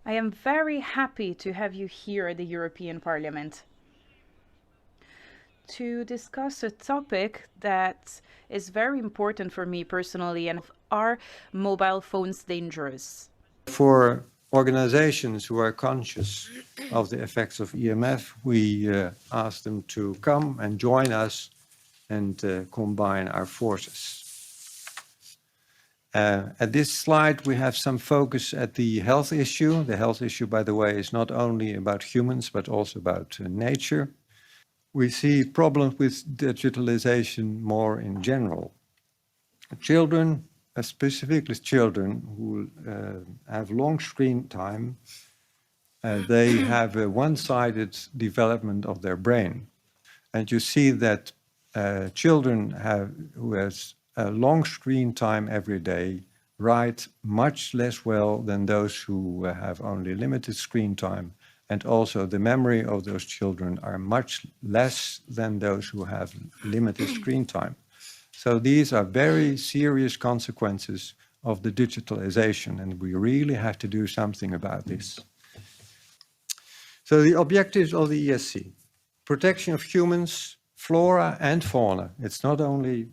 I am very happy to have you here at the European Parliament to discuss a topic that is very important for me personally, and are mobile phones dangerous? For organizations who are conscious of the effects of EMF, we ask them to come and join us and combine our forces. At this slide, we have some focus at the health issue. The health issue, by the way, is not only about humans, but also about nature. We see problems with digitalization more in general. Children, specifically children who have long screen time, they have a one-sided development of their brain. And you see that children who have a long screen time every day write much less well than those who have only limited screen time. And also the memory of those children are much less than those who have limited screen time. So these are very serious consequences of the digitalization, and we really have to do something about this. So the objectives of the ESC: protection of humans, flora and fauna. It's not only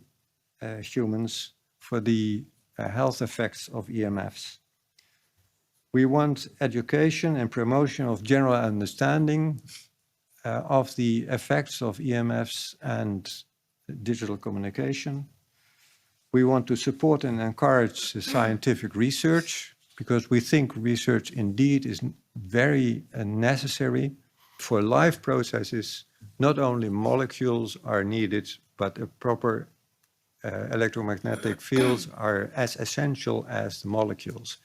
humans, for the health effects of EMFs. We want education and promotion of general understanding of the effects of EMFs and digital communication. We want to support and encourage scientific research, because we think research indeed is very necessary. For life processes, not only molecules are needed, but a proper electromagnetic fields are as essential as the molecules.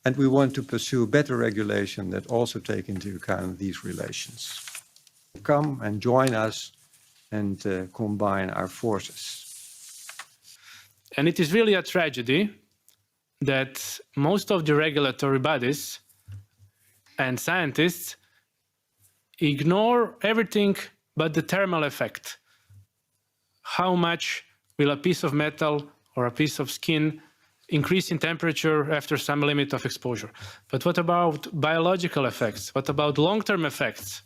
And we want to pursue better regulation that also take into account these relations. Come and join us and combine our forces. And it is really a tragedy that most of the regulatory bodies and scientists ignore everything but the thermal effect. How much will a piece of metal or a piece of skin increase in temperature after some limit of exposure? But what about biological effects? What about long-term effects?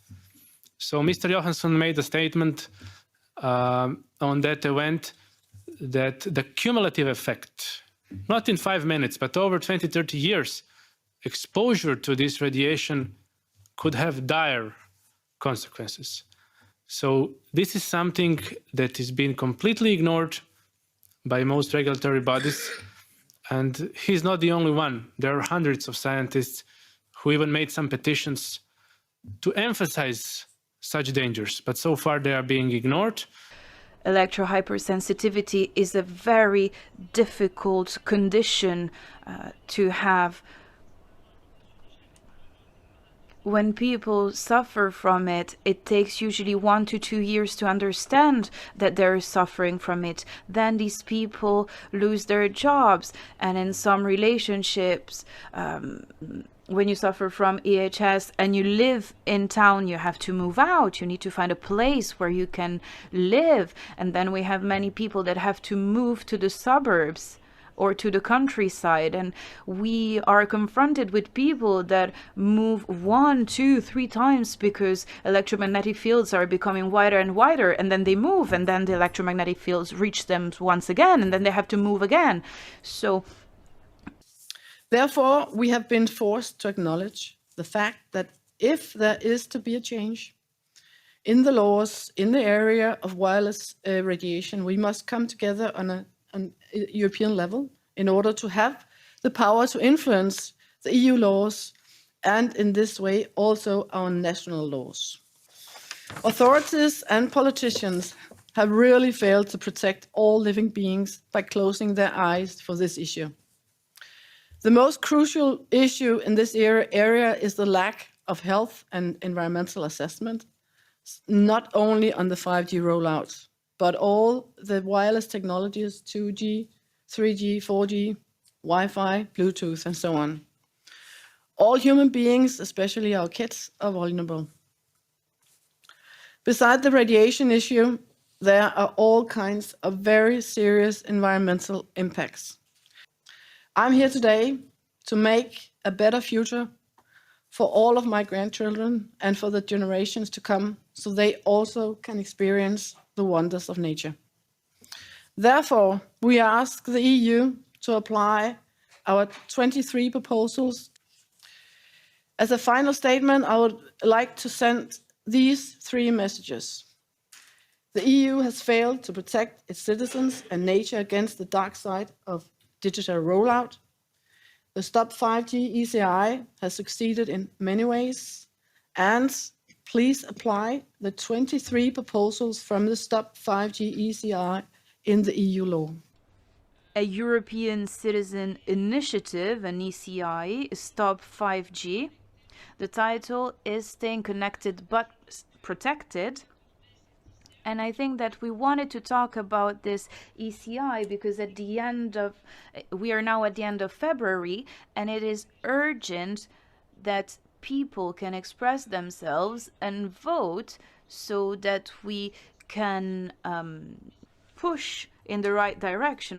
So Mr. Johansson made a statement on that event that the cumulative effect, not in 5 minutes, but over 20, 30 years, exposure to this radiation could have dire consequences. So this is something that is being completely ignored by most regulatory bodies. And he's not the only one. There are hundreds of scientists who even made some petitions to emphasize such dangers, but so far they are being ignored. Electrohypersensitivity is a very difficult condition to have. When people suffer from it, it takes usually 1 to 2 years to understand that they're suffering from it. Then these people lose their jobs, and in some relationships, when you suffer from EHS and you live in town, you have to move out. You need to find a place where you can live. And then we have many people that have to move to the suburbs or to the countryside, and we are confronted with people that move 1, 2, 3 times because electromagnetic fields are becoming wider and wider, and then they move, and then the electromagnetic fields reach them once again, and then they have to move again. So therefore, we have been forced to acknowledge the fact that if there is to be a change in the laws in the area of wireless radiation, we must come together on a European level in order to have the power to influence the EU laws and in this way also our national laws. Authorities and politicians have really failed to protect all living beings by closing their eyes for this issue. The most crucial issue in this area is the lack of health and environmental assessment, not only on the 5G rollout, but all the wireless technologies, 2G, 3G, 4G, Wi-Fi, Bluetooth, and so on. All human beings, especially our kids, are vulnerable. Beside the radiation issue, there are all kinds of very serious environmental impacts. I'm here today to make a better future for all of my grandchildren and for the generations to come, so they also can experience the wonders of nature. Therefore, we ask the EU to apply our 23 proposals. As a final statement, I would like to send these 3 messages. The EU has failed to protect its citizens and nature against the dark side of digital rollout. The Stop 5G ECI has succeeded in many ways, and please apply the 23 proposals from the Stop 5G ECI in the EU law. A European Citizen Initiative, an ECI, Stop 5G. The title is Staying Connected but Protected. And I think that we wanted to talk about this ECI because we are now at the end of February, and it is urgent that people can express themselves and vote so that we can push in the right direction.